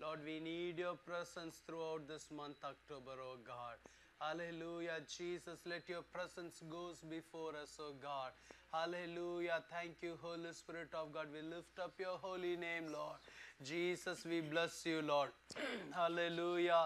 Lord, we need your presence throughout this month, October, oh God. Hallelujah, Jesus, let your presence goes before us, oh God. Hallelujah, thank you, Holy Spirit of God. We lift up your holy name, Lord. Jesus, we bless you, Lord. Hallelujah.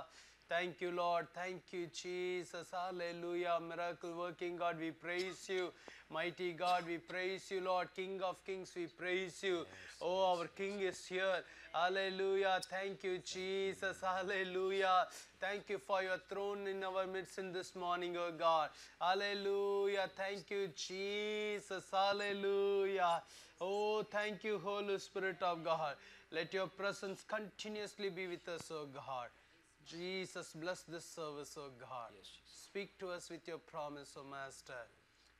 Thank you, Lord. Thank you, Jesus. Hallelujah. Miracle working God, we praise you. Mighty God, we praise you, Lord. King of kings, we praise you. Our King is here. Hallelujah. Thank you, Jesus. Hallelujah. Thank you for your throne in our midst in this morning, oh God. Hallelujah. Thank you, Jesus. Hallelujah. Oh, thank you, Holy Spirit of God. Let your presence continuously be with us, oh God. Jesus, bless this service, oh God. Speak to us with your promise, oh Master.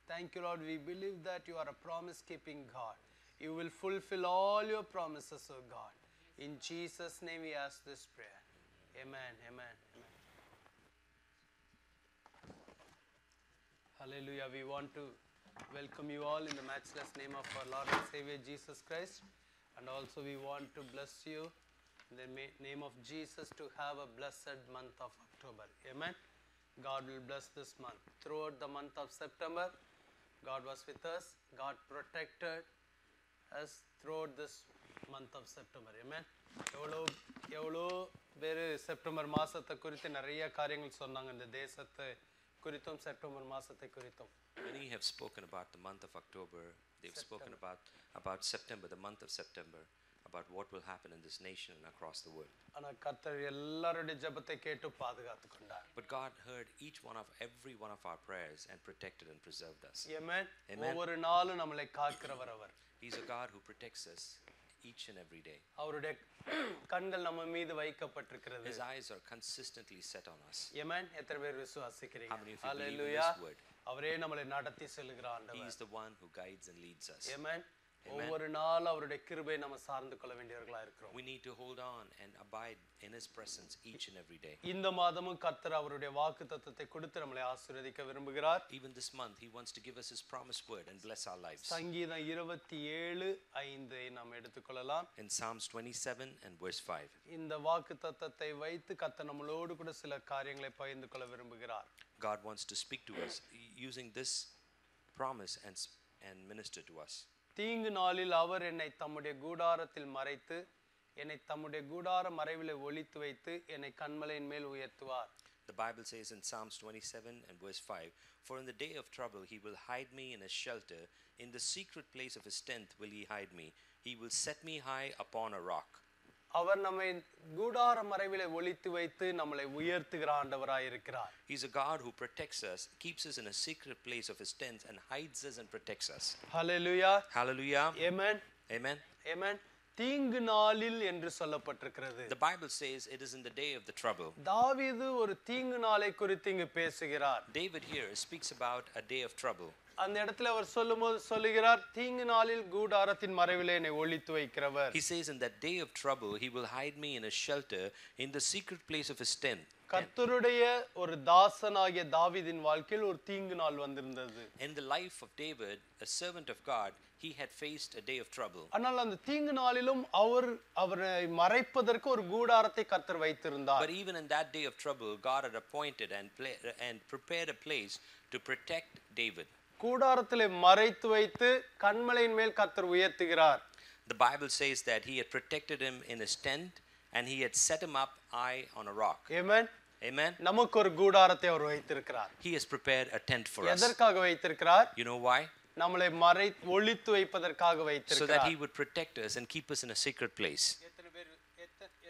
Thank you, Lord. We believe that you are a promise-keeping God. You will fulfill all your promises, oh God. In Jesus' name we ask this prayer. Amen, amen, amen. Hallelujah. We want to welcome you all in the matchless name of our Lord and Savior Jesus Christ. And also we want to bless you in the name of Jesus to have a blessed month of October. Amen. God will bless this month. Throughout the month of September, God was with us. God protected us throughout this month of September. Amen. எவ்வளோ பேர் September மாதத்தை குறித்து நிறைய காரியங்கள் சொன்னாங்க இந்த தேசத்தை குறித்தும் செப்டம்பர் மாதத்தை குறித்தும். Many have spoken about the month of October. They've spoken about September, the month of September, about what will happen in this nation and across the world. ஆனால் கர்த்தர் எல்லாருடைய ஜெபத்தை கேட்டு பாதுகாத்து கொண்டார். But God heard every one of our prayers and protected and preserved us. Amen. Amen. ஒவ்வொரு நாளும் நம்மளை காக்கிறவர் அவர். He's a God who protects us each and every day. அவருடைய கண்கள் நம்ம மீது வைக்கப்பட்டிருக்கிறது. His eyes are consistently set on us. Amen. எத்தனை பேர் விசுவாசிக்கிறீங்க? How many of you believe in this word? அவரே நம்மளை நடத்தி செல்கிற ஆண்டவர். He is the one who guides and leads us. Amen. ஒவ்வொரு நாள் அவருடைய கிருபை நம்ம சார்ந்து கொள்ள வேண்டியவர்களா இருக்கிறோம். We need to hold on and abide in his presence each and every day. இந்த மாதமும் கர்த்தர் அவருடைய வாக்குத்தத்தத்தை கொடுத்து நம்மை ஆசீர்வதிக்க விரும்புகிறார். Even this month he wants to give us his promised word and bless our lives. சங்கீதம் 27:5 நாம் எடுத்துக்கொள்ளலாம். In Psalms 27 and verse 5. இந்த வாக்குத்தத்தத்தை வைத்து கர்த்தர் நம்மளோடு கூட சில காரியங்களை பகிர்ந்து கொள்ள விரும்புகிறார். God wants to speak to us using this promise and minister to us. தீங்கு நாளில் அவர் என்னை தம்முடைய கூடாரத்தில் மறைத்து என்னை தம்முடைய கூடார மறைவிலே ஒளித்து வைத்து என்னை கன்மலையின் மேல் உயர்த்துவார். The Bible says in Psalms 27 and verse 5, "For in the day of trouble he will hide me in his shelter, in the secret place of his tent will he hide me. He will set me high upon a rock." அவர் நம்மை கூடார மறைவிலே ஒளித்து வைத்து நம்மளை உயர்த்துகிற ஆண்டவராய் இருக்கிறார். He's a God who protects us, keeps us in a secret place of his tent and hides us and protects us. Hallelujah. Hallelujah. Amen. Amen. Amen. தீங்கு நாளில் என்று சொல்லப்பட்டிருக்கிறது. The Bible says it is in the day of the trouble. தாவீது ஒரு தீங்கு நாளை குறித்து இங்கு பேசுகிறார். David here speaks about a day of trouble. அந்த இடத்துல அவர் சொல்லுகிறார் தீங்கு நாளில் கூடாரத்தின் மறைவிலே என்னை ஒளித்து வைக்கிறவர். He says in that day of trouble he will hide me in a shelter in the secret place of his tent. கர்த்தருடைய ஒரு தாசனாகிய தாவீதின் வாழ்க்கையில் ஒரு தீங்கு நாள் வந்திருந்தது. In the life of David, a servant of God, he had faced a day of trouble. ஆனால் அந்த தீங்கு நாளிலும் அவரை மறைப்பதற்கு ஒரு கூடாரத்தை கர்த்தர் வைத்திருந்தார். But even in that day of trouble, God had appointed and prepared a place to protect David. கூடாரத்திலே மறைத்து வைத்து கன்மலையின் மேல் கர்த்தர் உயர்த்துகிறார். The Bible says that he had protected him in his tent and he had set him up high on a rock. Amen. Amen. நமக்கு ஒரு கூடாரத்தை அவர் வைத்திருக்கிறார். He has prepared a tent for us. எதற்காக வைத்திருக்கிறார்? You know why? நம்மளை ஒளித்து வைப்பதற்காக வைத்திருக்கிறார். So that he would protect us and keep us in a secret place.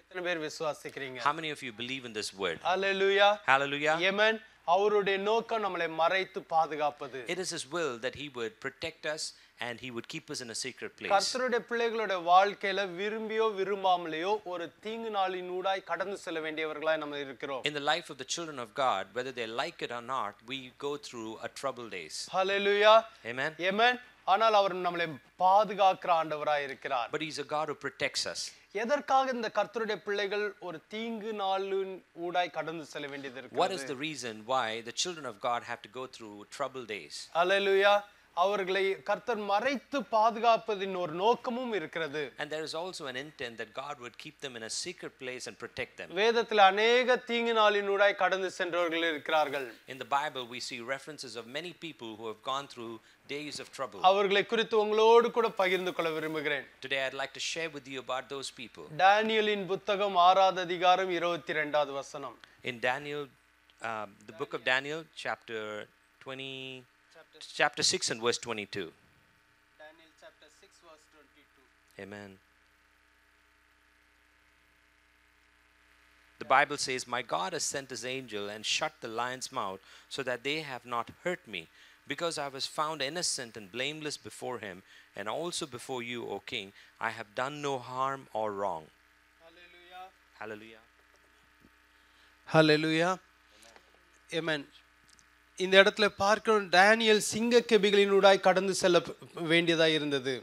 எத்தனை பேர் விசுவாசிக்கிறீங்க? How many of you believe in this word? Hallelujah. Hallelujah. Amen. அவருடைய நோக்கம் நம்மளை மறைத்து பாதுகாப்பது. It is his will that he would protect us and he would keep us in a secret place. கர்த்தருடைய பிள்ளைகளுடைய வாழ்க்கையில விரும்பியோ விரும்பாமலையோ ஒரு தீங்கு நாளின் ஊடாய் கடந்து செல்ல வேண்டியவர்களாய் நம்ம இருக்கிறோம். In the life of the children of God, whether they like it or not, we go through a troubled days. Hallelujah. Amen. Amen. ஆனால் அவர் நம்மளை பாதுகாக்கிற ஆண்டவராய் இருக்கிறார். But he's a God who protects us. எதற்காக இந்த கர்த்தருடைய பிள்ளைகள் ஒரு தீங்கு நாளின் ஊடாய் கடந்து செல்ல வேண்டியது இருக்கிறது? What is the reason why the children of God have to go through troubled days? Hallelujah. அவர்களை கர்த்தர் மறைத்து பாதுகாப்பதின் ஒரு நோக்கமும் இருக்கிறது. And there is also an intent that God would keep them in a secret place and protect them. வேதத்தில் அநேக தீங்கு நாளினூடாய் கடந்து சென்றவர்கள் இருக்கிறார்கள். In the Bible we see references of many people who have gone through days of trouble. அவர்களை குறித்து உங்களோடு கூட பகிர்ந்து கொள்ள விரும்புகிறேன். Today I'd like to share with you about those people. தானியேலின் புத்தகம் 6வது அதிகாரம் 22வது வசனம். In Daniel, the book of Daniel, chapter 6 and verse 22. Daniel chapter 6 verse 22. Amen. The Bible says, "My God has sent his angel and shut the lion's mouth so that they have not hurt me, because I was found innocent and blameless before him, and also before you, O king. I have done no harm or wrong." Hallelujah. Hallelujah. Hallelujah. Amen. இந்த இடத்துல பார்க்கிறோம் தானியேல் சிங்கக்கெபிகளினூடாய் கடந்து செல்ல வேண்டியதாக இருந்தது.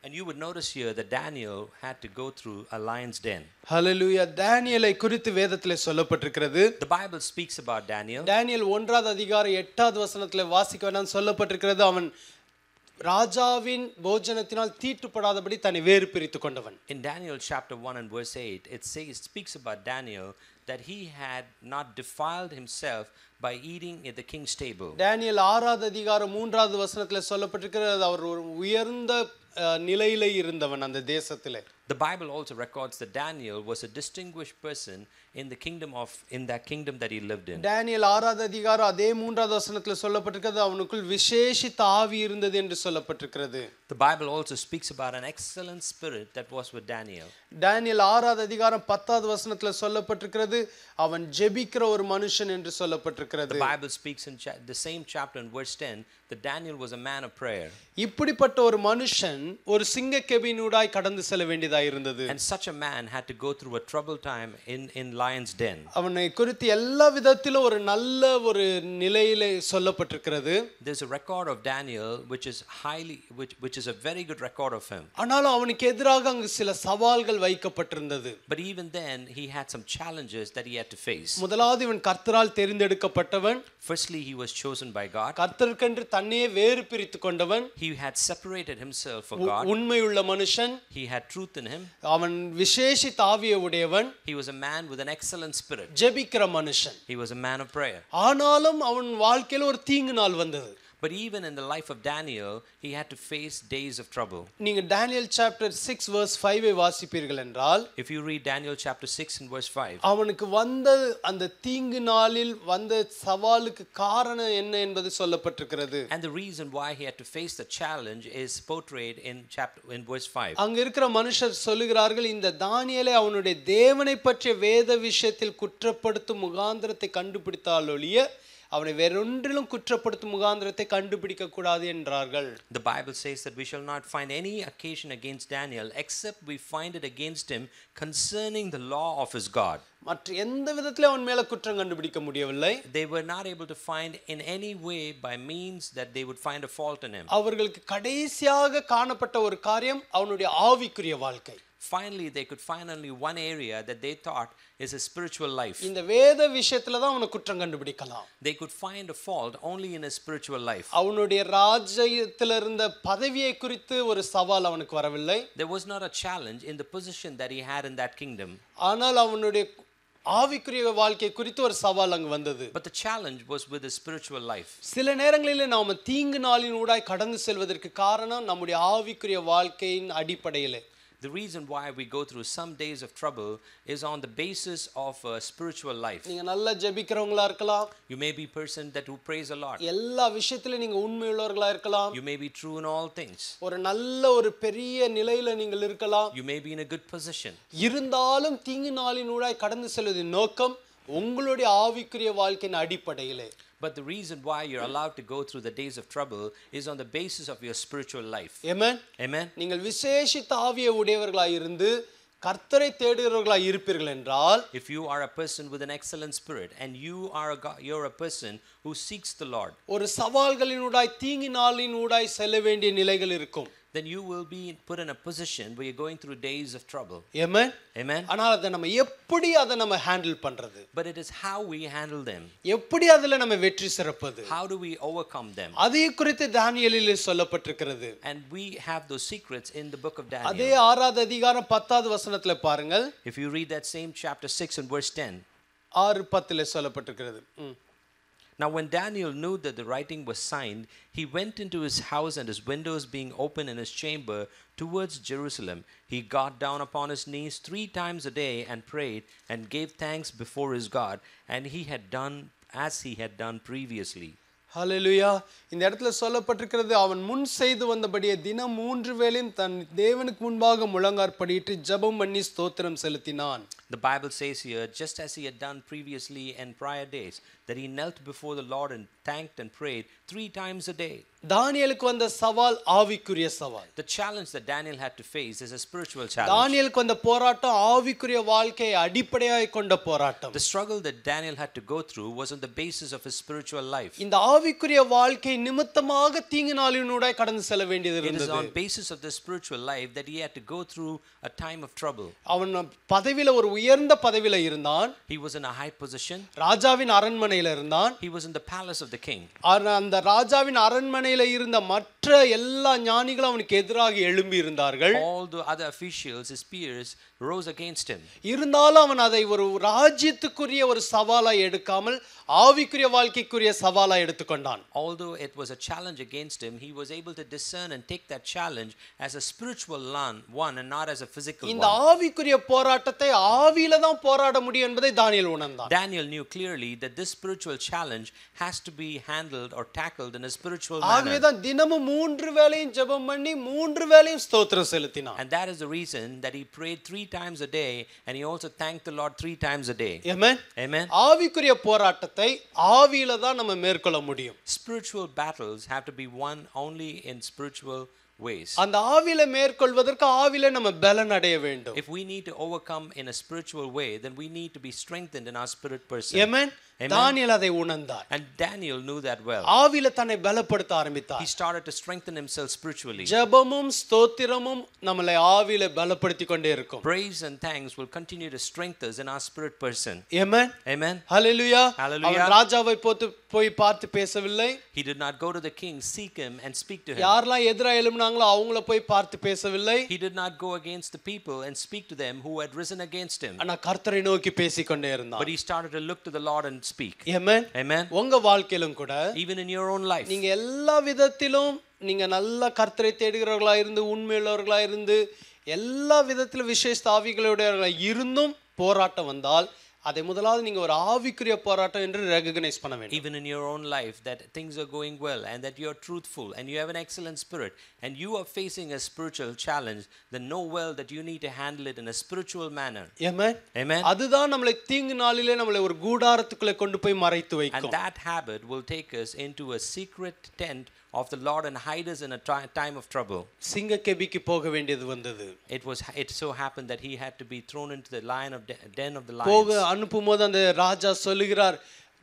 And you would notice here that Daniel had to go through a lion's den. Hallelujah. தானியேலை குறித்து வேதத்திலே சொல்லப்பட்டிருக்கிறது. The Bible speaks about Daniel. தானியேல் 1வது அதிகாரம் 8வது வசனத்திலே வாசிக்க வேண்டாம் சொல்லப்பட்டிருக்கிறது. அவன் ராஜாவின் போஜனத்தினால் தீட்டுப்படாதபடி தன்னை வேறு பிரித்து கொண்டவன். In Daniel chapter 1 and verse 8, it speaks about Daniel that he had not defiled himself by eating at the king's table. தானியேல் 6வது அதிகாரம் 3வது வசனத்திலே சொல்லப்பட்டிருக்கிறது அவர் ஒரு உயர்ந்த நிலையிலே இருந்தவன் அந்த தேசத்திலே. The Bible also records that Daniel was a distinguished person in that kingdom that he lived in. தானியேல் 6வது அதிகாரம் அதே 3வது வசனத்திலே சொல்லப்பட்டிருக்கிறது அவனுக்குள் விசேஷித்த ஆவி இருந்தது என்று சொல்லப்பட்டிருக்கிறது. The Bible also speaks about an excellent spirit that was with Daniel. தானியேல் 6வது அதிகாரம் 10வது வசனத்திலே சொல்லப்பட்டிருக்கிறது அவன் ஜெபிக்கிற ஒரு மனுஷன் என்று சொல்லப்பட்டிருக்கிறது. The Bible speaks in the same chapter in verse 10 that Daniel was a man of prayer. இப்படிப்பட்ட ஒரு மனுஷன் ஒரு சிங்கக்கெபியினூடாய் கடந்து செல்ல வேண்டியதாக இருந்தது. And such a man had to go through a troubled time in lion's den. அவனை குறித்து எல்லா விதத்திலும் ஒரு நல்ல ஒரு நிலையிலே சொல்லப்பட்டிருக்கிறது. There's a record of Daniel which is a very good record of him. ஆனாலும் அவனுக்கு எதிராக அங்கு சில சவால்கள் வைக்கப்பட்டிருந்தது. But even then he had some challenges that he had to face. முதலாவது இவன் கர்த்தரால் தெரிந்தெடுக்கப்பட்டவன். Firstly, he was chosen by God. கர்த்தருக்கென்று தன்னையே வேறு பிரித்து கொண்டவன். He had separated himself for God. உண்மையுள்ள மனுஷன். He had truth in him. அவன் விசேஷித்த ஆவியை உடையவன். He was a man with an excellent spirit. ஜெபிக்கிற மனுஷன். He was a man of prayer. ஆனாலும் அவன் வாழ்க்கையில ஒரு தீங்கு நாள் வந்தது. But even in the life of Daniel, he had to face days of trouble. நீங்க Daniel chapter 6 verse 5 ஐ வாசிப்பீர்கள் என்றால், if you read Daniel chapter 6 and verse 5, அவனுக்கு வந்த அந்த தீங்கு நாளில் வந்த சவாலுக்கு காரணம் என்ன என்பது சொல்லப்பட்டிருக்கிறது. And the reason why he had to face the challenge is portrayed in verse 5. அங்க இருக்கிற மனுஷர் சொல்லுகிறார்கள் இந்த தானியேலை அவனுடைய தேவனை பற்றிய வேத விஷயத்தில் குற்றப்படுத்தும் முகாந்திரத்தை கண்டுபிடித்தாலொழிய அவனை வேறொன்றிலும் குற்றப்படுத்தும் முகாந்திரத்தை கண்டுபிடிக்க கூடாது என்றார்கள். The Bible says that we shall not find any occasion against Daniel except we find it against him concerning the law of his God. மற்ற எந்த விதத்திலும் அவன் மேல குற்றம் கண்டுபிடிக்க முடியவில்லை. They were not able to find in any way by means that they would find a fault in him. அவர்களுக்கு கடைசியாக காணப்பட்ட ஒரு காரியம் அவனுடைய ஆவிக்குரிய வாழ்க்கை. Finally, they could find only one area that they thought is a spiritual life. இந்த வேத விஷயத்துல தான் அவனை குற்றம் கண்டுபிடிக்கலாம். They could find a fault only in his spiritual life. அவனுடைய ராஜ்யத்தில் இருந்த பதவியை குறித்து ஒரு சவால் அவனுக்கு வரவில்லை. There was not a challenge in the position that he had in that kingdom. ஆனால் அவனுடைய ஆவிக்குரிய வாழ்க்கை குறித்து ஒரு சவால் அங்கு வந்தது. But the challenge was with his spiritual life. சில நேரங்களிலே நாம தீங்கு நாளின் ஊடாய் கடந்து செல்வதற்கு காரணம் நம்முடைய ஆவிக்குரிய வாழ்க்கையின் அடிப்படையிலே. The reason why we go through some days of trouble is on the basis of a spiritual life. நீங்க நல்லா ஜெபிக்கிறவங்களா இருக்கலாம். You may be a person that who prays a lot. எல்லா விஷயத்திலும் நீங்க உண்மையுள்ளவர்களா இருக்கலாம். You may be true in all things. ஒரு நல்ல ஒரு பெரிய நிலையில நீங்கள் இருக்கலாம். You may be in a good position. இருந்தாலும் தீங்கு நாளின் ஊடாய் கடந்து செல்வதின் நோக்கம் உங்களுடைய ஆவிக்குரிய வாழ்க்கையின் அடிப்படையிலே. But the reason why you're allowed to go through the days of trouble is on the basis of your spiritual life. Amen. Amen. நீங்கள் விசேஷித்த ஆவியை உடையவர்களாய் இருந்து கர்த்தரை தேடுகிறவர்களாய் இருப்பீர்கள் என்றால், if you are a person with an excellent spirit and you're a person who seeks the Lord, ஒரு சவால்களினூடாய் தீங்கு நாளினூடாய் செல்ல வேண்டிய நிலைகள் இருக்கும். then you will be put in a position where you're going through days of trouble. Amen. Amen. ஆனால் அதை நம்ம எப்படி அதை நம்ம ஹேண்டில் பண்றது? But it is how we handle them. எப்படி அதில் நம்ம வெற்றி சிறப்பது? How do we overcome them? அதை குறித்து தானியேலில் சொல்லப்பட்டிருக்கிறது. And we have those secrets in the book of அதே Daniel. 6வது அதிகாரம் 10வது வசனத்துல பாருங்கள். If you read that same chapter 6 and verse 10. 6:10 சொல்லப்பட்டிருக்கிறது. Now when Daniel knew that the writing was signed, he went into his house, and his windows being open in his chamber towards Jerusalem, he got down upon his knees 3 times a day and prayed and gave thanks before his God, and he had done as he had done previously. ஹல்லேலூயா. இந்த இடத்துல சொல்லப்பட்டிருக்கிறது, அவன் முன் செய்து வந்தபடியே தினம் 3 வேளையும் தன் தேவனுக்கு முன்பாக முழங்காற்படியிட்டு ஜெபம் பண்ணி ஸ்தோத்திரம் செலுத்தினான். The Bible says here, just as he had done previously in prior days, that he knelt before the Lord and thanked and prayed 3 times a day. தானியேலுக்கு வந்த சவால் ஆவிக்குரிய சவால். The challenge that Daniel had to face is a spiritual challenge. தானியேலுக்கு வந்த போராட்டம் ஆவிக்குரிய வாழ்க்கையை அடிப்படையாய் கொண்ட போராட்டம். The struggle that Daniel had to go through was on the basis of his spiritual life. இந்த ஆவிக்குரிய வாழ்க்கை நிமித்தமாக தீங்கு நாளினூடாய் கடந்து செல்ல வேண்டியது It is இருந்தது. on basis of the spiritual life that he had to go through a time of trouble. அவன் பதவியில ஒரு உயர்ந்த பதவியில இருந்தான். He was in a high position. ராஜாவின் அரண்மனையில இருந்தான். He was in the palace of the king. அந்த ராஜாவின் அரண்மனையில இருந்த மற்ற எல்லா ஞானிகளும் அவனுக்கு எதிராக எழும்பி இருந்தார்கள். All the other officials, his peers, rose against him. இருந்தாலும் அவன் அதை ஒரு ராஜ்யத்துக்குரிய ஒரு சவாலாய் எடுக்காமல் ஆவிக்குரிய வாழ்க்கைக்குரிய சவாலாய் எடுத்துக்கொண்டான். Although it was a challenge against him, he was able to discern and take that challenge as a spiritual one and not as a physical one. இந்த ஆவிக்குரிய போராட்டத்தை ஆவியில தான் போராட முடியும் என்பதை தானியேல் உணர்ந்தான். Daniel knew clearly that this spiritual challenge has to be handled or tackled in a spiritual ஆகவே manner. தான் தினமும் 3 வேளையும் ஜெபம் பண்ணி 3 வேளையும் ஸ்தோத்திரம் செலுத்தினான். And that is the reason that he prayed 3 times a day, and he also thanked the Lord 3 times a day. Amen. Amen. ஆவிக்குரிய போராட்டத்தை ஆவியில தான் நம்ம மேற்கொள்ள முடியும். Spiritual battles have to be won only in spiritual ways. அந்த ஆவியில மேற்கொள்வதற்கு ஆவியில நம்ம பலன் அடைய வேண்டும். If we need to overcome in a spiritual way, then we need to be strengthened in our spirit person. Amen. தானியேல் அதை உணர்ந்தார். And Daniel knew that well. ஆவியில தன்னை பலப்படுத்த ஆரம்பித்தார். He started to strengthen himself spiritually. ஜெபமும் ஸ்தோத்திரமும் நம்மளை ஆவியில பலப்படுத்திக் கொண்டே இருக்கும். Praise and thanks will continue to strengthen us in our spirit person. Amen. Amen. Hallelujah. Hallelujah. அவன் ராஜாவை போய் பார்த்து பேசவில்லை. He did not go to the king, seek him and speak to him. யாரெல்லாம் எதிரா எழும்பினாங்களோ அவங்கள போய் பார்த்து பேசவில்லை. He did not go against the people and speak to them who had risen against him. ஆனா கர்த்தரை நோக்கி பேசிக்கொண்டே இருந்தான். But he started to look to the Lord and speak. Amen. Amen. உங்க வாழ்க்கையிலும் கூட Even in your own life, நீங்க எல்லா விதத்திலும் நீங்க நல்ல கர்த்தரை தேடுகிறவர்களா இருந்து உண்மையுள்ளவர்களா இருந்து எல்லா விதத்திலும் விசேஷ ஆவிகளோட இருந்தும் போராட்டம் வந்தால் அதை முதலாவது நீங்க ஒரு ஆவிக்குரிய போராட்டம் என்று ரெகக்னைஸ் பண்ண வேண்டும். even in your own life, that things are going well and that you are truthful and you have an excellent spirit and you are facing a spiritual challenge, then know well that you need to handle it in a spiritual manner. Amen. Amen. அதுதான் நம்மளை தீங்கு நாளிலே நம்மளை ஒரு கூடாரத்துக்குள்ளே கொண்டு போய் மறைத்து And வைக்கும். that habit will take us into a secret tent of the Lord and hide us in a time of trouble. சிங்கக்கெபிக்கு போக வேண்டியது வந்தது. It so happened that he had to be thrown into the den of the போக lions. அனுப்பும்போது அந்த ராஜா சொல்லுகிறார்,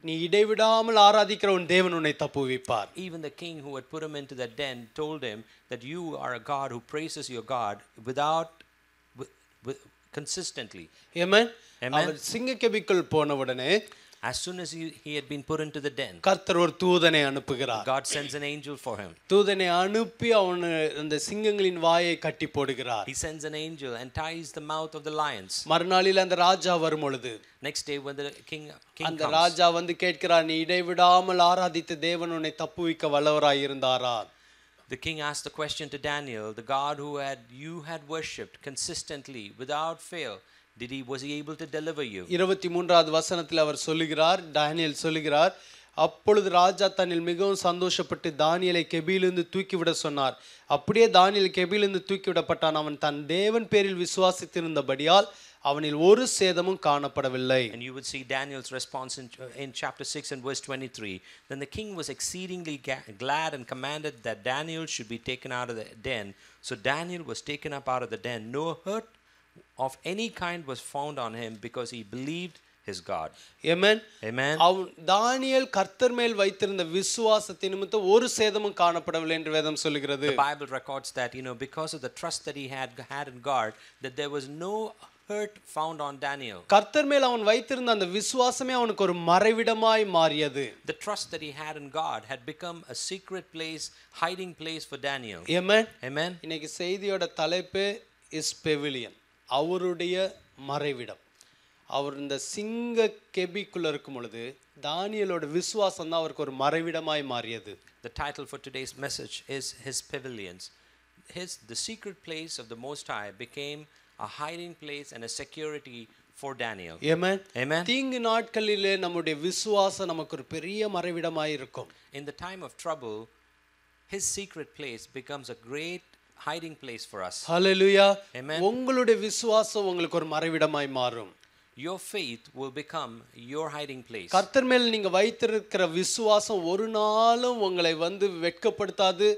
நீ இடைவிடாமல் ஆராதிக்கிற உன் தேவன் உன்னை தப்புவிப்பார். Even the king who had put him into the den told him that you are a God who praises your God consistently. Amen. Amen. அவர் சிங்கக்கெபிக்குள் போன உடனே As soon as he had been put into the den, கர்த்தர் ஒரு தூதனை அனுப்புகிறார். God sends an angel for him. தூதனை அனுப்பி அவன் அந்த சிங்கங்களின் வாயை கட்டி போடுகிறார். He sends an angel and ties the mouth of the lions. மறுநாளில் அந்த ராஜா வரும் பொழுது Next day when the king அந்த comes, ராஜா வந்து கேட்கிறார், நீ இடைவிடாமல் ஆராதித்த தேவன் உன்னை தப்புவிக்க வல்லவராய் இருந்தாரா? the king asked the question to Daniel, the God who you had worshipped consistently without fail, was he able to deliver you? 23வது வசனத்தில் அவர் சொல்லுகிறார், தானியேல் சொல்லுகிறார், அப்பொழுது ராஜா தன்னில் மிகவும் சந்தோஷப்பட்டு தானியேலை கெபியிலிருந்து தூக்கிவிட சொன்னார். அப்படியே தானியேல் கெபியிலிருந்து தூக்கிவிடப்பட்டான். அவன் தன் தேவன் பேரில் விசுவாசித்திருந்தபடியால் அவனில் ஒரு சேதமும் காணப்படவில்லை. And you would see Daniel's response in chapter 6 and verse 23. Then the king was exceedingly glad and commanded that Daniel should be taken out of the den. So Daniel was taken up out of the den. No hurt of any kind was found on him because he believed his God. Amen. Amen. தானியேல் கர்த்தர் மேல் வைத்திருந்த விசுவாசத்தின் நிமித்தம் ஒரு சேதமும் காணப்படவில்லை என்று வேதம் சொல்கிறது. The Bible records that, because of the trust that he had in God, that there was no hurt found on Daniel. கர்த்தர் மேல் அவன் வைத்திருந்த அந்த விசுவாசமே அவனுக்கு ஒரு மறைவிடமாய் மாறியது. The trust that he had in God had become a secret place, hiding place for Daniel. Amen. Amen. இன்னைக்கு செய்தியோட தலைப்பு இஸ் பெவிலியன், அவருடைய மறைவிடம். அவர் இந்த சிங்க கெபிக்குள்ள இருக்கும் பொழுது தானியேலோட விசுவாசம் தான் அவருக்கு ஒரு மறைவிடமாய் மாறியது. The title for today's message is his pavilions. The secret place of the Most High became a hiding place and a security for Daniel. Amen. Amen. தீங்கு நாட்களிலே நம்முடைய விசுவாசம் நமக்கு ஒரு பெரிய மறைவிடமாய் இருக்கும். In the time of trouble, his secret place becomes a great hiding place for us. Hallelujah. Amen. உங்களுடைய விசுவாசம் உங்களுக்கு ஒரு மறைவிடமாய் மாறும். Your faith will become your hiding place. கர்த்தர் மேல் நீங்க வைத்திருக்கிற விசுவாசம் ஒரு நாளும் உங்களை வெட்கப்படுத்தாது.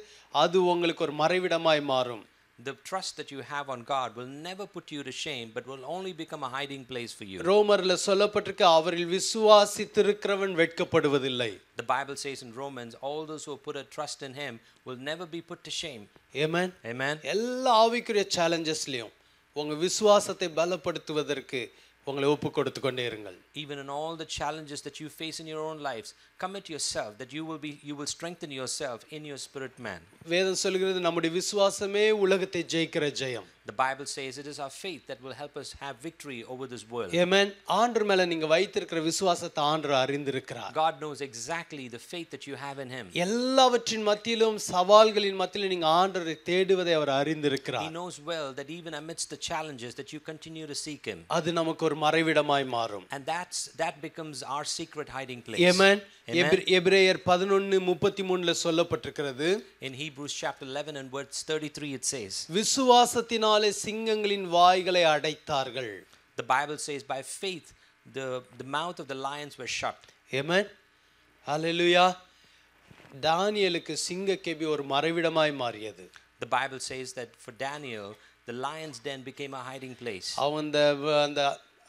அது உங்களுக்கு ஒரு மறைவிடமாய் மாறும். The trust that you have on God will never put you to shame, but will only become a hiding place for you. ரோமர்ல சொல்லப்பட்டிருக்கு, அவரில் விசுவாசித்திருக்கிறவன் வெட்கப்படுவதில்லை. The Bible says in Romans, all those who put a trust in him will never be put to shame. Amen. Amen. எல்லா ஆவிக்குரிய சேலஞ்சஸ்லயும் உங்க விசுவாசத்தை பலப்படுத்துவதற்கு உங்களை ஒப்பு கொடுத்து கொண்டே இருங்கள். Even in all the challenges that you face in your own lives, commit yourself that you will strengthen yourself in your spirit man. வேதம் சொல்கிறது நம்முடைய விசுவாசமே உலகத்தை ஜெயிக்கிற ஜெயம். The Bible says it is our faith that will help us have victory over this world. Amen. ஆண்டவர் மேல நீங்க வைத்திருக்கிற விசுவாசத்தை ஆண்டவர் அறிந்திருக்கிறார். God knows exactly the faith that you have in him. எல்லாவற்றின் மத்தியிலும் சவால்களின் மத்தியிலும் நீங்க ஆண்டவரை தேடுவதை அவர் அறிந்திருக்கிறார். He knows well that even amidst the challenges that you continue to seek him. அது நமக்கு ஒரு மறைவிடமாய் மாறும். And that becomes our secret hiding place. Amen. எபிரேயர் 11:33ல சொல்லப்பட்டிருக்கிறது. In Hebrews chapter 11 and verse 33 it says, விசுவாசத்தினாலே சிங்கங்களின் வாய்களை அடைத்தார்கள். The Bible says by faith the mouth of the lions were shut. Amen. Hallelujah. தானியேலுக்கு சிங்க கெபி ஒரு மறைவிடமாய் மாறியது. The Bible says that for Daniel the lion's den became a hiding place. அவன்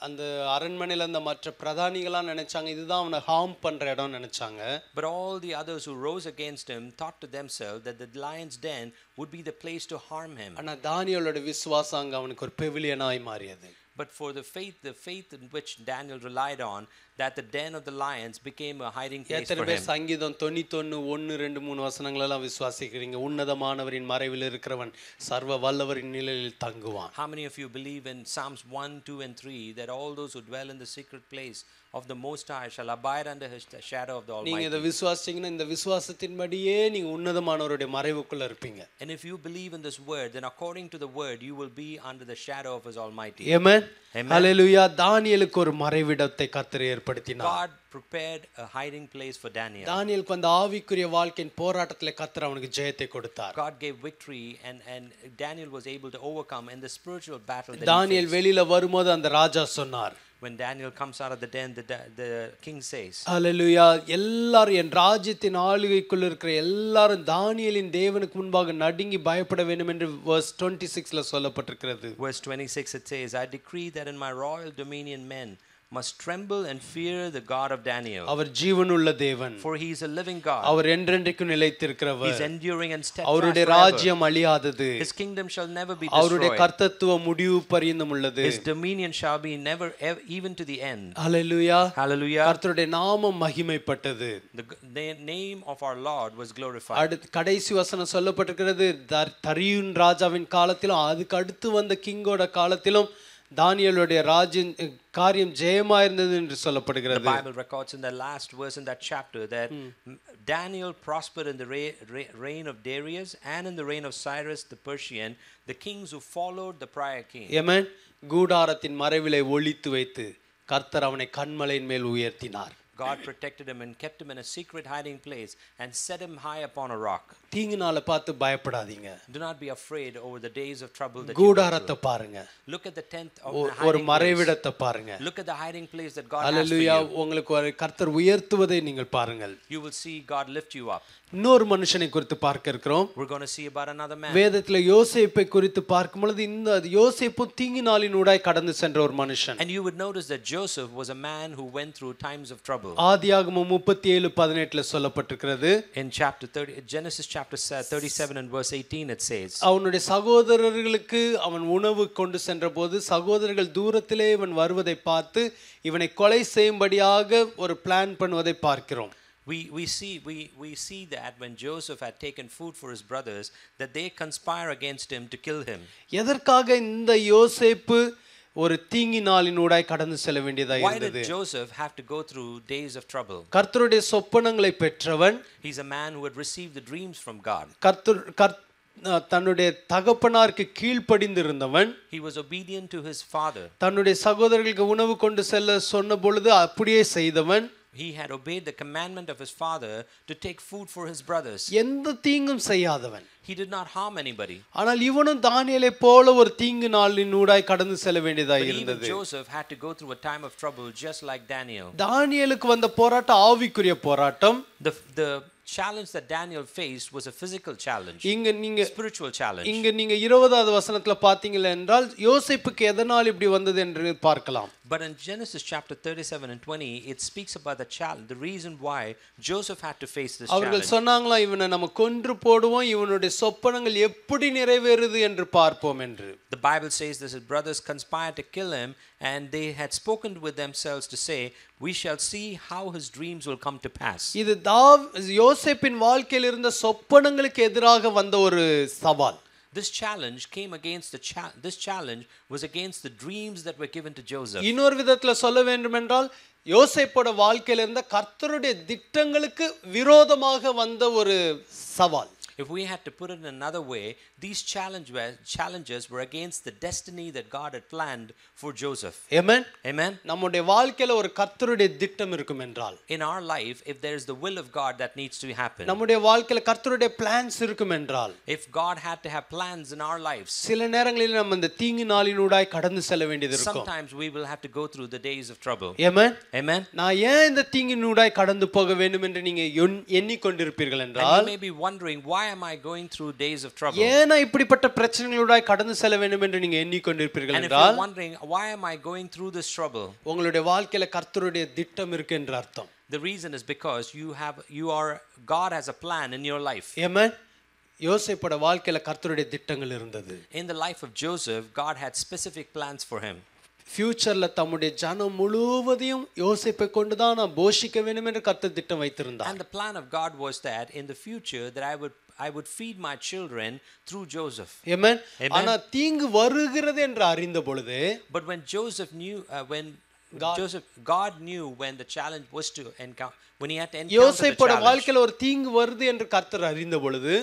அந்த அரண்மனையில அந்த மற்ற பிரதானிகளா நினைச்சாங்க இதுதான் அவனை ஹார்ம் பண்ற இடம் நினைச்சாங்க. But all the others who rose against him thought to themselves that the lion's den would be the place to harm him. ஆனா தானியேலோட விசுவாசம் அங்க அவனுக்கு ஒரு பெவிலியனாய் மாறியது. But for the faith in which Daniel relied on, that the den of the lions became a hiding place for him. எத்தனை பேர் சங்கீதம் 91 1 2 3 வசனங்கள் எல்லாம் விசுவாசிக்கிறீங்க? உன்னதமானவரின் மறைவில் இருக்கிறவன் சர்வ வல்லவரின் நிழலில் தங்குவான். How many of you believe in Psalms 1 2 and 3 that all those who dwell in the secret place of the Most High shall abide under the shadow of the Almighty? நீங்க இத விசுவாசிச்சீங்கன்னா இந்த விசுவாசத்தின்படியே நீங்க உன்னதமானவருடைய மறைவுக்குள்ள இருப்பீங்க. And if you believe in this word, then according to the word you will be under the shadow of his Almighty. Amen. Amen. Hallelujah. தானியேலுக்கு ஒரு மறைவிடத்தை கர்த்தர் ஏற்படுத்தினார். God prepared a hiding place for Daniel. தானியேலுக்கு அந்த ஆவிக்குரிய வாழ்க்கையின் போராட்டத்திலே கர்த்தர் அவனுக்கு ஜெயத்தை கொடுத்தார். God gave victory and Daniel was able to overcome in the spiritual battle that தானியேல் வெளியில வரும்போது அந்த ராஜா சொன்னார். When Daniel comes out of the den, the king says, Hallelujah. எல்லாரும் என் ராஜ்யத்தின் ஆளுகைக்குள்ள இருக்கிற எல்லாரும் தானியேலின் தேவனுக்கு முன்பாக நடுங்கி பயப்பட வேண்டும் என்று verse 26ல சொல்லப்பட்டிருக்கிறது. Verse 26 it says, I decree that in my royal dominion men must tremble and fear the God of Daniel. அவர் ஜீவனுள்ள தேவன். For he is a living God. அவர் என்றென்றைக்கும் நிலைத்திருக்கிறவர். He is enduring and steadfast. அவருடைய ராஜ்யம் அழியாதது. His kingdom shall never be destroyed. அவருடைய கர்த்தத்துவம் முடிவு பரியந்தம் உள்ளது. His dominion shall be never even to the end. Hallelujah. Hallelujah. கர்த்தருடைய நாமம் மகிமைப்பட்டது. The name of our Lord was glorified. அடுத்து கடைசி வசனம் சொல்லப்பட்டிருக்கிறது, தரியுன் ராஜாவின் காலத்திலும் அதுக்கு அடுத்து வந்த கிங்கோட காலத்திலும் தானியேலுடைய காரியம் ஜெயமா இருந்தது என்று சொல்லப்படுகிறது. The Bible records in the last verse in that chapter that Daniel prospered in the reign of Darius and in the reign of Cyrus the Persian, the kings who followed the prior king. Amen. கூடாரத்தின் மறைவிலே ஒளித்து வைத்து கர்த்தர் அவனை கன்மலையின் மேல் உயர்த்தினார். God protected him and kept him in a secret hiding place and set him high upon a rock. தீங்குனால பார்த்து பயப்படாதீங்க. Do not be afraid over the days of trouble that you go கூடாரத்தை through. பாருங்க. Look at the tent of ஒரு the hiding place. மறைவிடத்தை பாருங்க. Look at the hiding place that God has for hallelujah. you. உங்களுக்கு ஒரு கர்த்தர் உயர்த்துவதை நீங்கள் பாருங்கள். You will see God lift you up. இன்னொரு மனுஷனை குறித்து பார்க்க இருக்கிறோம். We're going to see about another man. வேதத்துல யோசேப்பை குறித்து பார்க்கும் பொழுது இந்த யோசேப்பு தீங்கினாலினூடாய் கடந்து சென்ற ஒரு மனுஷன். And you would notice that Joseph was a man who went through times of trouble. ஆதியாகமம் 37:18 சொல்லப்பட்டிருக்கிறது. In chapter 30, Genesis chapter 37 and verse 18 it says, அவனுடைய சகோதரர்களுக்கு அவன் உணவு கொண்டு சென்றபோது சகோதரர்கள் தூரத்திலே இவன் வருவதை பார்த்து இவனை கொலை செய்யும்படியாக ஒரு பிளான் பண்ணுவதை பார்க்கிறோம். We see that when Joseph had taken food for his brothers, that they conspire against him to kill him. எதற்காக இந்த யோசேப்பு ஒரு தீங்கினாலினூடாய் கடந்து செல்ல வேண்டியதாக இருந்தது? Why did Joseph have to go through days of trouble? கர்த்தருடைய சொப்பனங்களை பெற்றவன். He's a man who had received the dreams from God. தன்னுடைய தகப்பனாருக்கு கீழ்ப்படிந்திருந்தவன். He was obedient to his father. தன்னுடைய சகோதரர்களுக்கு உணவு கொண்டு செல்ல சொன்ன பொழுது அப்படியே செய்தவன். He had obeyed the commandment of his father to take food for his brothers. எந்த தீங்கும் செய்யாதவன். He did not harm anybody. ஆனால் இவனும் தானியேலை போல ஒரு தீங்கு நாளினூடாய் கடந்து செல்ல வேண்டியதாக இருந்தது. Even Joseph had to go through a time of trouble just like Daniel. தானியேலுக்கு வந்த போராட்டம் ஆவிக்குரிய போராட்டம். The challenge that Daniel faced was a physical challenge. இங்க நீங்க spiritual challenge. இங்க நீங்க 20வது வசனத்துல பாத்தீங்க என்றால் யோசேப்புக்கு எதனால் இப்படி வந்தது என்று பார்க்கலாம். But in Genesis chapter 37 and 20 it speaks about the challenge, the reason why Joseph had to face this challenge. அவர்கள் சொன்னாங்களா இவனை நம்ம கொன்று போடுவோம் இவனுடைய சொப்பனங்கள் எப்படி நிறைவேறுது என்று பார்ப்போம் என்று. The Bible says that his brothers conspired to kill him and they had spoken with themselves to say we shall see how his dreams will come to pass. இது யோசேப்பின் வாழ்க்கையில் இருந்த சொப்பனங்களுக்கு எதிராக வந்த ஒரு சவால். This challenge came against this challenge was against the dreams that were given to Joseph. இன்னொரு விதத்துல சொல்ல வேண்டும் என்றால் யோசேப்போட வாழ்க்கையில இருந்த கர்த்தருடைய திட்டங்களுக்கு விரோதமாக வந்த ஒரு சவால். If we had to put it in another way, these challenges were against the destiny that God had planned for Joseph. Amen. Amen. நம்முடைய வாழ்க்கையில ஒரு கர்த்தருடைய திட்டம் இருக்கும் என்றால், in our life if there is the will of God that needs to happen, நம்முடைய வாழ்க்கையில கர்த்தருடைய பிளான்ஸ் இருக்கும் என்றால், if God had to have plans in our lives, சில நேரங்களில் நம்ம இந்த தீங்கு நாளினூடாய் கடந்து செல்ல வேண்டியது இருக்கும். sometimes we will have to go through the days of trouble. Amen. Amen. நான் ஏன் இந்த தீங்கினூடாய் கடந்து போக வேண்டும் என்று நீங்க எண்ணிக்கொண்டிருப்பீர்கள் என்றால், and you may be wondering why am I going through days of trouble? ஏன் இப்படிப்பட்ட பிரச்சனைகளோட கடந்து செல்ல வேண்டும் என்று நீங்க எண்ணிக்கொண்டிருப்பீர்கள் என்றால், and if you're wondering why am I going through this trouble, உங்களுடைய வாழ்க்கையில கர்த்தருடைய திட்டம் இருக்கு என்ற அர்த்தம். the reason is because God has a plan in your life. Amen. யோசேப்போட வாழ்க்கையில கர்த்தருடைய திட்டங்கள் இருந்தது. In the life of Joseph, God had specific plans for him. ஃபியூச்சர்ல தம்முடைய ஜனம் முழுவதையும் யோசேப்பை கொண்டு தான் நான் போஷிக்க வேண்டும் என்று கர்த்தர் திட்டம் வைத்திருந்தார். And the plan of God was that in the future that I would feed my children through Joseph. Amen. ஆனா தீங்கு வருகிறது என்று அறிந்த பொழுது, but when Joseph knew God knew when the challenge was to encounter, when he had to encounter யோசேப்போட வாழ்க்கையில ஒரு தீங்கு வருது என்று கர்த்தர் அறிந்த பொழுது,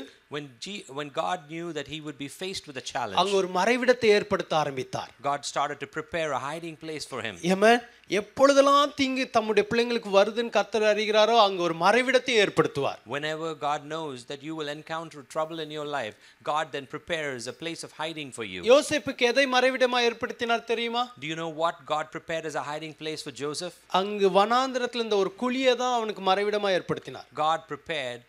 when God knew that he would be faced with a challenge, அங்க ஒரு மறைவிடத்தை ஏற்படுத்த ஆரம்பித்தார். God started to prepare a hiding place for him. Amen. எப்பொழுதெல்லாம் தீங்கு தம்முடைய பிள்ளைகளுக்கு வருதுன்னு கர்த்தர் அறிகிறாரோ அங்க ஒரு மறைவிடத்தை ஏற்படுத்துவார். Whenever God knows that you will encounter trouble in your life, God then prepares a place of hiding for you. யோசேப்புக்கு எதை மறைவிடமா ஏற்படுத்தினார் தெரியுமா? Do you know what God prepared as a hiding place for Joseph? அங்கு வனாந்திரத்துல இருந்த ஒரு குழியை தான் அவனுக்கு மறைவிடமா ஏற்படுத்தினார். God prepared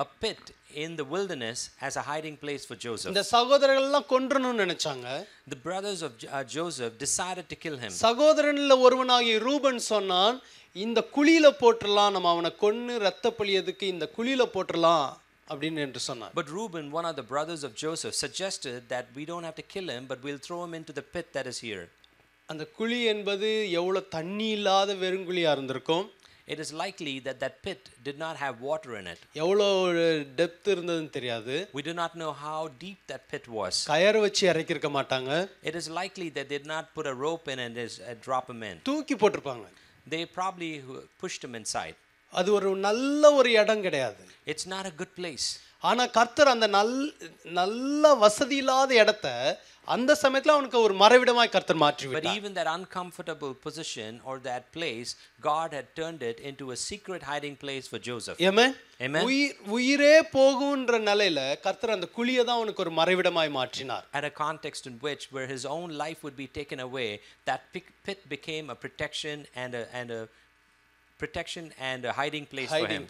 a pit in the wilderness as a hiding place for Joseph. இந்த சகோதரர்கள் எல்லாம் கொன்றணும்னு நினைச்சாங்க. The brothers of Joseph decided to kill him. சகோதரன்ல ஒருவனாகிய Ruban சொன்னான், இந்த குழியில போட்டுறலாம், நம்ம அவனை கொன்னு ரத்தப்பழி எதுக்கு, இந்த குழியில போட்டுறலாம் அப்படின்னு என்று சொன்னார். But Reuben, one of the brothers of Joseph, suggested that we don't have to kill him, but we'll throw him into the pit that is here. அந்த குழி என்பது எவ்வளவு தண்ணி இல்லாத வெறுங்குழியா இருந்திருக்கும். It is likely that pit did not have water in it. எவ்வளவு depth இருந்ததுன்னு தெரியாது. We do not know how deep that pit was. கயறு வச்சு இறக்கிருக்க மாட்டாங்க. It is likely that they did not put a rope in and drop him in. தூக்கி போட்டுருப்பாங்க. They probably pushed him inside. அது ஒரு நல்ல ஒரு இடம் கிடையாது. It's not a good place. ஆனா கர்த்தர் அந்த நல்ல வசதி இல்லாத இடத்த அந்த சமயத்துல அவனுக்கு ஒரு மறைவிடமாய் கர்த்தர் மாற்றி But விட்டார். even that uncomfortable position or that place, God had turned it into a secret hiding place for Joseph. Amen. Amen. உயிரே போகுன்ற நிலையில கர்த்தர் அந்த குழியை தான் அவனுக்கு ஒரு மறைவிடமாய் மாற்றினார். At a context in which where his own life would be taken away, that pit became a protection and a hiding place for him.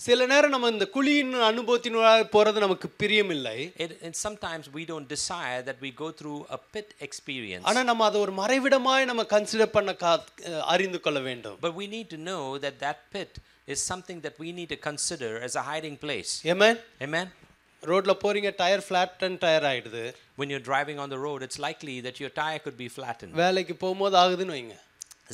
சில நேரம் நம்ம இந்த குழியின் அனுபவத்தினால போறது நமக்கு பிரியமில்லை. And sometimes we don't desire that we go through a pit experience. ஆனா நம்ம அதை ஒரு மறைவிடமாய் நம்ம கன்சிடர் பண்ண அறிந்து கொள்ள வேண்டும். But we need to know that that pit is something that we need to consider as a hiding place. Amen. Amen. ரோட்ல போறீங்க, டயர் ஃபிளாட் அண்ட் டயர் ஆயிடுது. When you're driving on the road, it's likely that your tire could be flattened. வேலைக்கு போகும்போது ஆகுதுன்னு வைங்க.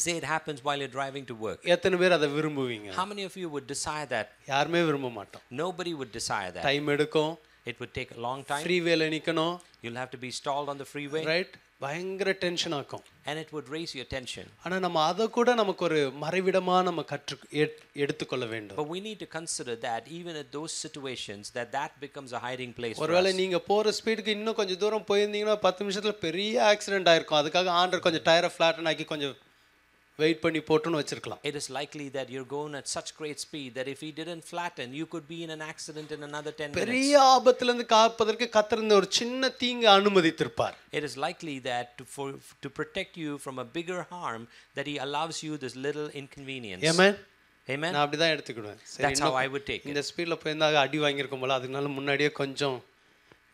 Say it happens while you're driving to work. எத்தனை பேர் அதை விரும்புவீங்க? How many of you would desire that? யாருமே விரும்ப மாட்டோம். Nobody would desire that. Time எடுக்கும். It would take a long time. ஃப்ரீவேல நிக்கணும். You'll have to be stalled on the freeway. Right? பயங்கர tension ஆகும். And it would raise your tension. ஆனா நம்ம அத கூட நமக்கு ஒரு மறைவிடமா நம்ம எடுத்துக்கொள்ள வேண்டும். But we need to consider that even at those situations that becomes a hiding place for us. ஒருவேளை நீங்க போற ஸ்பீடுக்கு இன்னும் கொஞ்சம் தூரம் போயிருந்தீங்கன்னா 10 நிமிஷத்துல பெரிய ஆக்சிடென்ட் ஆயிருக்கும். அதுக்காக ஆண்டவர் கொஞ்சம் டயரை ஃபிளாட்டன் ஆக்கி கொஞ்சம் வெயிட் பண்ணி போட்டுன்னு வச்சிருக்கலாம். It is likely that you're going at such great speed that if he didn't flatten, you could be in an accident in another 10 minutes. பெரிய ஆபத்துல இருந்து காப்பதற்கு கர்த்தர் இந்த ஒரு சின்ன தீங்கு அனுமதித்திருப்பார். It is likely that to protect you from a bigger harm, that he allows you this little inconvenience. Amen. Amen. நான் அப்படிதான் எடுத்துக்கிடுவேன். That's how I would take it. இந்த ஸ்பீட்ல போயிருந்தா அடி வாங்கியிருக்கும் போல, அதனால முன்னாடியே கொஞ்சம்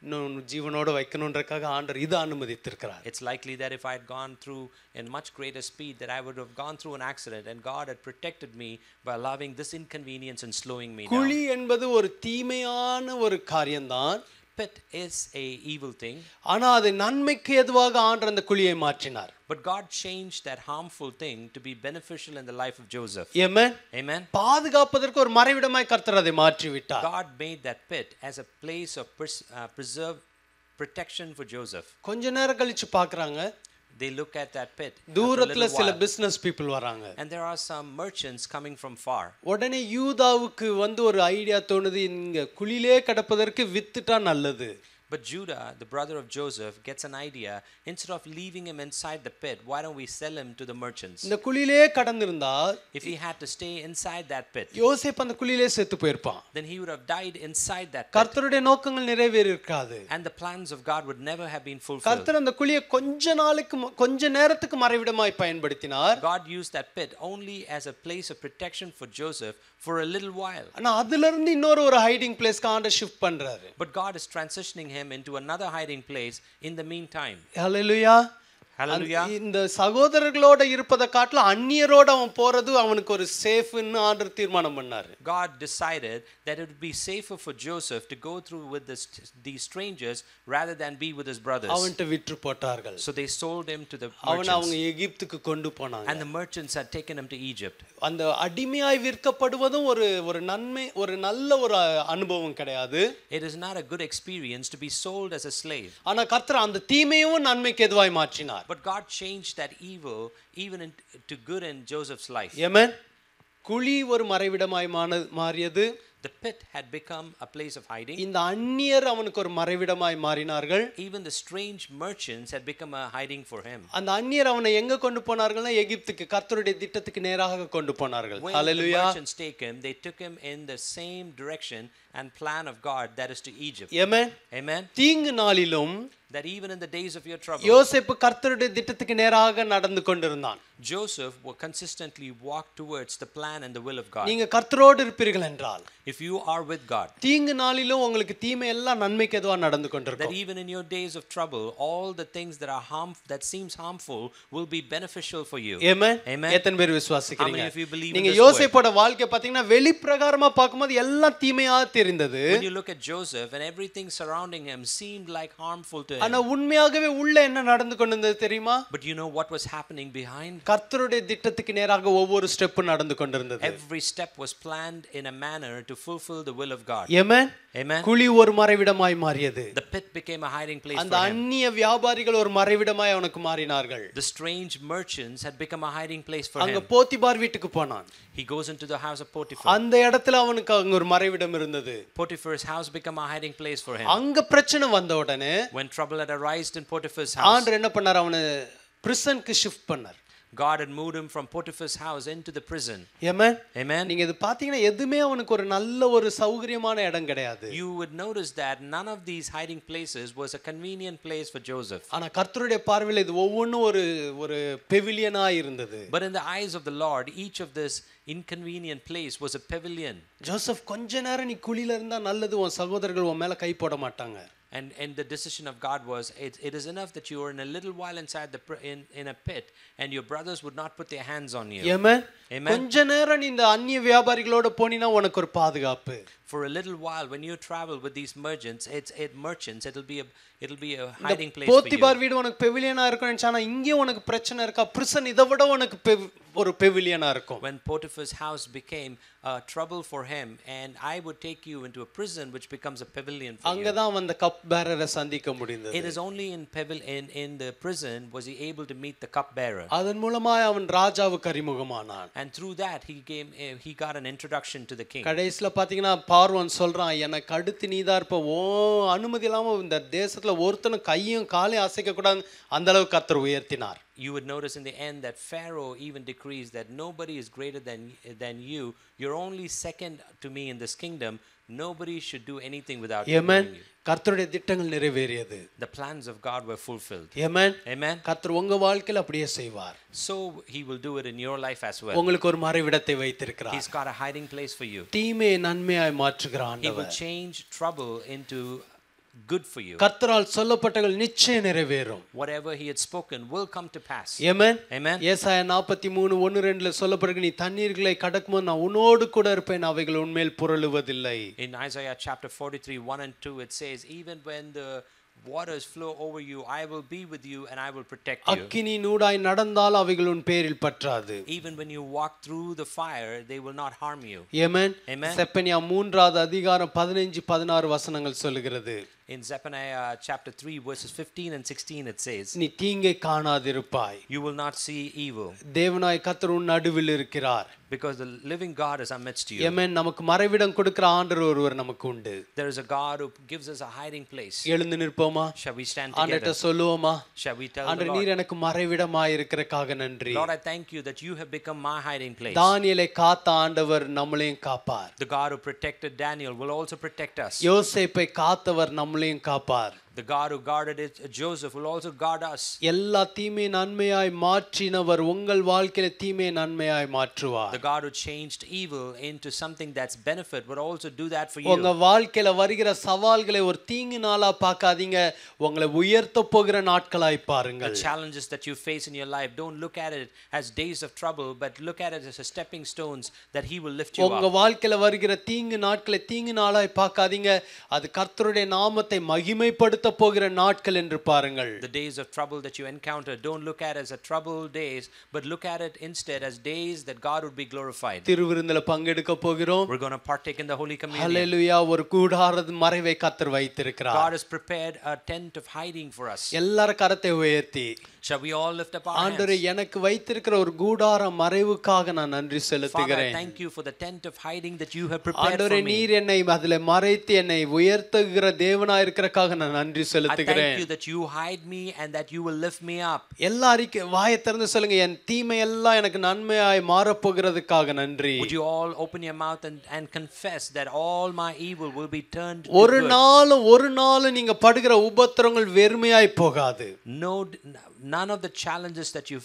இன்னும் ஜீவனோட வைக்கணும்ன்றதுக்காக ஆண்டவர் இதை அனுமதித்திருக்கிறார். It's likely that if I had gone through in much greater speed, that I would have gone through an accident, and God had protected me by allowing this inconvenience and slowing me down. குழி என்பது ஒரு தீமையான ஒரு காரியம்தான். Pit is a evil thing. ஆனா அது நன்மைக்கு ஏதுவாக ஆண்டவர் அந்த குழியை மாற்றினார். But God changed that harmful thing to be beneficial in the life of Joseph. Amen. Amen. பாதுகாப்பதற்கு ஒரு மறைவிடமாய் கர்த்தர் அதை மாற்றி விட்டார். God made that pit as a place of protection for Joseph. கொஞ்ச நேரம் கழிச்சு பார்க்கறாங்க. They look at that pit. தூரத்துல சில business people வராங்க. And there are some merchants coming from far. உடனே யூதாவுக்கு வந்து ஒரு ஐடியா தோணுது, இங்க குழியிலே கிடப்பதற்கு வித்துட்டா நல்லது. But Judah, the brother of Joseph, gets an idea. Instead of leaving him inside the pit, why don't we sell him to the merchants? இந்த குழியிலே கடந்திருந்தா, if he had to stay inside that pit, யோசேப்பு அந்த குழியிலே செத்து போயிருப்பான். then he would have died inside that pit. கர்த்தருடைய நோக்கங்கள் நிறைவேறி இருக்காது. And the plans of God would never have been fulfilled. கர்த்தர் அந்த குழியை கொஞ்ச நேரத்துக்கு மறைவிடமாய் பயன்படுத்தினார். God used that pit only as a place of protection for Joseph for a little while. ஆனா அதில இருந்து இன்னொரு ஒரு ஹைடிங் பிளேஸ்க்கு ஆண்டவர் ஷிஃப்ட் பண்றாரு. But God is transitioning him into another hiding place in the meantime. Hallelujah. Hallelujah. இந்த சகோதரர்களோட இருப்பதை காட்டிலும் அந்நியரோட அவன் போறது அவனுக்கு ஒரு சேஃப்னு ஆண்டவர் தீர்மானம் பண்ணாரு. God decided that it would be safer for Joseph to go through with these strangers rather than be with his brothers. அவன்ට விற்று போட்டார்கள். So they sold him to the அவனை அவங்க merchants. எகிப்துக்கு கொண்டு போனாங்க. And the merchants had taken him to Egypt. அந்த அடிமையாய் விற்கப்படுவதும் ஒரு நன்மை, ஒரு நல்ல ஒரு அனுபவம் கிடையாது. It is not a good experience to be sold as a slave. ஆனா கர்த்தர் அந்த தீமையையும் நன்மைக்கு எதுவாய் மாற்றினார். But God changed that evil even to good in Joseph's life. Amen. குழி ஒரு மறைவிடமாய் மாறியது. The pit had become a place of hiding. இந்த அந்நியர் அவனுக்கு ஒரு மறைவிடமாய் மாறினார்கள். Even the strange merchants had become a hiding for him. அந்த அந்நியர் அவனை எங்க கொண்டு போனார்கள்னா எகிப்துக்கு, கர்த்தருடைய திட்டத்துக்கு நேராக கொண்டு போனார்கள். When Hallelujah. the merchants take him, they took him in the same direction and plan of God, that is to Egypt. Amen. Amen. தீங்கு நாளிலும் That even in the days of your trouble, யோசேப்பு கர்த்தருடைய திட்டத்துக்கு நேராக நடந்து கொண்டிருந்தான். Joseph will consistently walk towards the plan and the will of God. நீங்க கர்த்தரோடு இருப்பீர்கள் என்றால், If you are with God, தீங்கு நாளிலும் உங்களுக்கு தீமை எல்லாம் நன்மைக்கு எதுவா நடந்து that கொண்டிருக்கும். even in your days of trouble, all the things that seems harmful will be beneficial for you. Amen. Amen. எத்தனை பேர் How many விசுவாசிக்கிறீங்க? of you believe in நீங்க this யோசேப்போட வாழ்க்கை பாத்தீங்கன்னா வெளிப்பிரகாரமா பார்க்கும்போது எல்லாம் தீமையா தெரிந்தது. When you look at Joseph and everything surrounding him seemed like harmful to ஆனா உண்மையாகவே உள்ள என்ன நடந்து கொண்டிருந்தது தெரியுமா? But you know what was happening behind? கர்த்தருடைய திட்டத்துக்கு நேராக ஒவ்வொரு ஸ்டெப் நடந்து கொண்டிருந்தது. Every step was planned in a manner to fulfill the will of God. Amen. Amen. குழி ஒரு மறைவிடமாய் மாறியது. The pit became a hiding place அந்த for him. அந்நிய வியாபாரிகள் ஒரு மறைவிடமாய் அவனுக்கு மாறினார்கள். The strange merchants had become a hiding place for அங்க him. போத்திபார் வீட்டுக்கு போனான். He goes into the house of Potiphar. அந்த இடத்துல அவனுக்கு அங்க ஒரு மறைவிடம் இருந்தது. Potiphar's house became a hiding place for him. அங்க பிரச்சனை வந்த உடனே When trouble had arisen in Potiphar's house, ஆண்டவர் என்ன பண்ணார்? அவனை பிரிசனுக்கு ஷிஃப்ட் பண்ணார். God had moved him from Potiphar's house into the prison. Amen. Amen. நீங்க இது பாத்தீங்கன்னா எதுமே அவனுக்கு ஒரு நல்ல ஒரு சௌகரியமான இடம் கிடையாது. You would notice that none of these hiding places was a convenient place for Joseph. ஆனா கர்த்தருடைய பார்வையில் இது ஒவ்வொன்றும் ஒரு பெவிலியனா இருந்தது. But in the eyes of the Lord, each of this inconvenient place was a pavilion. Joseph கொஞ்ச நேரம் நீ குழியில இருந்தா நல்லது, உன் சகோதரர்கள் உன் மேல கை போட மாட்டாங்க. And the decision of God was, it is enough that you are in a little while inside in a pit, and your brothers would not put their hands on you. Amen. Amen. கொஞ்ச நேரம் நீ இந்த அந்நிய வியாபாரிகளோட போனினா உனக்கு ஒரு பாதுகாப்பு. For a little while, when you travel with these merchants, it'll be a hiding place for you. Potiphar வீடு உனக்கு பெவிலியனா இருக்கும்னு நினைச்சானா இங்கே உனக்கு பிரச்சனை இருக்கா? பிரிசன் இதை விட உனக்கு ஒரு பெவிலியனா இருக்கும். When Potiphar's house became trouble for him, and I would take you into a prison which becomes a pavilion for you. அங்கதான் அந்த கப் பேரரை சந்திக்க முடிந்தது. It is only in the prison was he able to meet the cupbearer. அதன் மூலமாய் அவன் ராஜாவுக்கு அறிமுகமானான். And through that he got an introduction to the king. கடைசில பாத்தீங்கன்னா பார்வோன் சொல்றான், எனக்கு அடுத்து நீதான் இருப்ப, ஓ அனுமதி இல்லாம இந்த தேசத்துல ஒருத்தனும் கையும் காலையும் அசைக்க கூடாது, அந்த அளவுக்கு கர்த்தர் உயர்த்தினார். You would notice in the end that Pharaoh even decrees that nobody is greater than you. You're only second to me in this kingdom. Nobody should do anything without you. Amen. கர்த்தருடைய திட்டங்கள் நிறைவேறியது. The plans of God were fulfilled. Amen. Amen. கர்த்தர் உங்க வாழ்க்கையில அப்படியே செய்வார். So he will do it in your life as well. உங்களுக்கு ஒரு மறைவிடத்தை வைத்திருக்கிறார். He's got a hiding place for you. தீமையை நன்மையாய் மாற்றுகிற He will ஆண்டவர். change trouble into good for you. கர்த்தரால் சொல்லப்பட்டகள் நிச்சயம் நிறைவேறும். Whatever he had spoken will come to pass. Amen. Amen. ஏசாயா 43:1-2 சொல்லப்படுகிறது, நீ தண்ணீர்களை கடக்கும்போது நான் உன்னோடு கூட இருப்பேன், அவைகள் உன்மேல் புரளுவதில்லை. In Isaiah chapter 43:1-2 it says, even when the waters flow over you, I will be with you and I will protect you. அக்கினி நூடாய் நடந்தால் அவைகள் உன் பேரில் பற்றாது. Even when you walk through the fire, they will not harm you. Amen. Amen. Zephaniah 3:15-16 வசனங்கள் சொல்லுகிறது. In Zephaniah chapter 3 verses 15 and 16 it says, நீ தீங்கை காணாதிருப்பாய், you will not see evil, தேவனாய் கர்த்தர் உன் நடுவில் இருக்கிறார். because the living God is amidst you. Amen. நமக்கு மறைவிடம் கொடுக்கிற ஆண்டவர் ஒருவர் நமக்கு உண்டு. There is a God who gives us a hiding place. எழுந்து நிற்போமா? Shall we stand ஆண்டவர்ட்ட together? சொல்லுவோமா? Shall we tell the ஆண்டவர், Lord, நீர் எனக்கு மறைவிடமாய் இருக்கிறதுக்காக நன்றி. Lord, I thank you that you have become my hiding place. தானியேலை காத்த ஆண்டவர் நம்மளையும் காப்பார். The God who protected Daniel will also protect us. யோசேப்பை காத்தவர் நம்மளையும் காப்பார். The God who guarded Joseph will also guard us. எல்லா தீமை நன்மையாய் மாற்றினவர் உங்கள் வாழ்க்கையில தீமை நன்மையாய் மாற்றுவார். The God who changed evil into something that's benefit will also do that for you. உங்க வாழ்க்கையில வருகிற சவால்களை ஒரு தீங்கு நாளா பார்க்காதீங்க, உங்களை உயர்த்த போகிற நாட்களாய் பாருங்கள். The challenges that you face in your life, don't look at it as days of trouble, but look at it as a stepping stones that he will lift you உங்க up. வாழ்க்கையில வருகிற தீங்கு நாட்களை தீங்கு நாளாய் பார்க்காதீங்க, அது கர்த்தருடைய நாமத்தை மகிமைப்படுத்த போகிற நாட்கள் என்று பாருங்கள். The days of trouble that you encounter, don't look at it as a troubled days, but look at it instead as days that God would be glorified. திருவிருந்துல பங்கெடுக்க போகிறோம். We're going to partake in the Holy Communion. ஹல்லேலூயா. ஒரு கூடாரது மறைவை கர்த்தர் வைத்திருக்கிறார். God has prepared a tent of hiding for us. எல்லார கரத்தை உயர்த்தி, Shall we all lift up our hands? ஆண்டவரே, எனக்கு வைத்திருக்கிற ஒரு கூடார மறைவுக்காக நான் நன்றி Father, I செலுத்துகிறேன். thank you for the tent of hiding that you have prepared ஆண்டவரே, for me. நீர் என்னை அதிலே மறைத்து என்னை உயர்த்துகிற தேவனாய் இருக்கிறதுக்காக நான் நன்றி I செலுத்துகிறேன். thank you that you hide me and that you will lift me up. எல்லாரும் வாயை திறந்து சொல்லுங்க, என் தீமை எல்லாம் எனக்கு நன்மையாய் மாறப்போகிறதுக்காக நன்றி. Would you all open your mouth and confess that all my evil will be turned to ஒரு good? நாள் நீங்க படுகிற உபத்திரங்கள் வெறுமையாய் போகாது. None of the challenges that you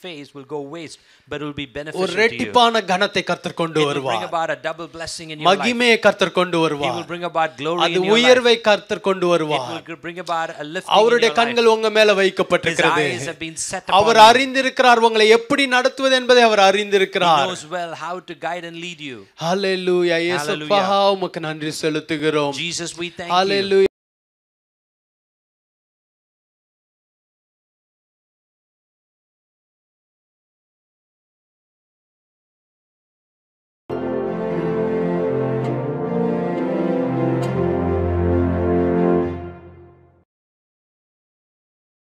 face will go waste, but will be ஒரு beneficial to you. ரெட்டிப்பான கனத்தை கர்த்தர் கொண்டு It will bring வருவார். about a double blessing in your life. மகிமையை கர்த்தர் கொண்டு He வருவார். will bring about glory அது in your life. உயர்வை கர்த்தர் கொண்டு It வருவார். will bring about a lifting in அவருடைய your life. கண்கள் உங்க மேல His வைக்கப்பட்டிருக்கிறது. eyes have been set upon our you. அறிந்திருக்கிறார் உங்களை எப்படி நடத்துவது என்பதை அவர் He அறிந்திருக்கிறார். knows well how to guide and lead you. Hallelujah. இயேசுப்பா, Hallelujah. உமக்கு நன்றி செலுத்துகிறோம். Jesus, we thank you. Hallelujah.